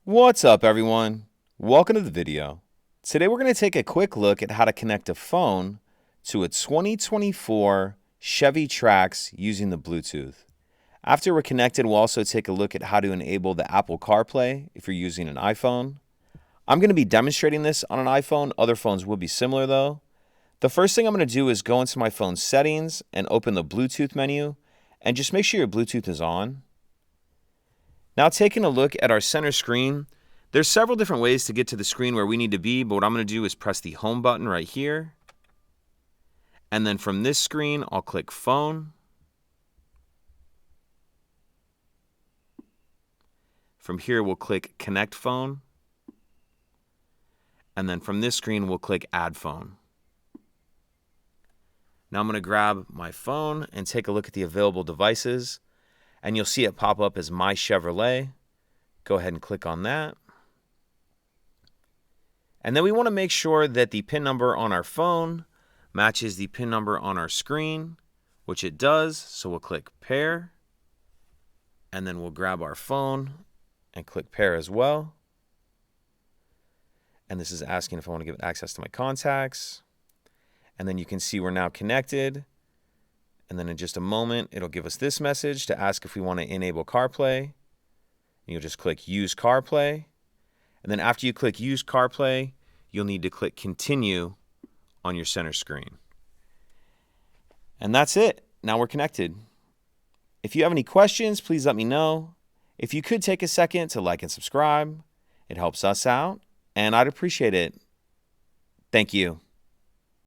What's up, everyone? Welcome to the video. Today we're going to take a quick look at how to connect a phone to a 2024 Chevy Trax using the Bluetooth. After we're connected, we'll also take a look at how to enable the Apple CarPlay if you're using an iPhone. I'm going to be demonstrating this on an iPhone. Other phones will be similar though. The first thing I'm going to do is go into my phone's settings and open the Bluetooth menu and just make sure your Bluetooth is on. Now, taking a look at our center screen, there's several different ways to get to the screen where we need to be, but what I'm going to do is press the home button right here. And then from this screen, I'll click phone. From here, we'll click connect phone. And then from this screen, we'll click add phone. Now I'm going to grab my phone and take a look at the available devices. And you'll see it pop up as My Chevrolet. Go ahead and click on that. And then we want to make sure that the PIN number on our phone matches the PIN number on our screen, which it does. So we'll click pair. And then we'll grab our phone and click pair as well. And this is asking if I want to give it access to my contacts. And then you can see we're now connected. And then in just a moment, it'll give us this message to ask if we want to enable CarPlay. And you'll just click Use CarPlay. And then after you click Use CarPlay, you'll need to click Continue on your center screen. And that's it. Now we're connected. If you have any questions, please let me know. If you could take a second to like and subscribe, it helps us out, and I'd appreciate it. Thank you.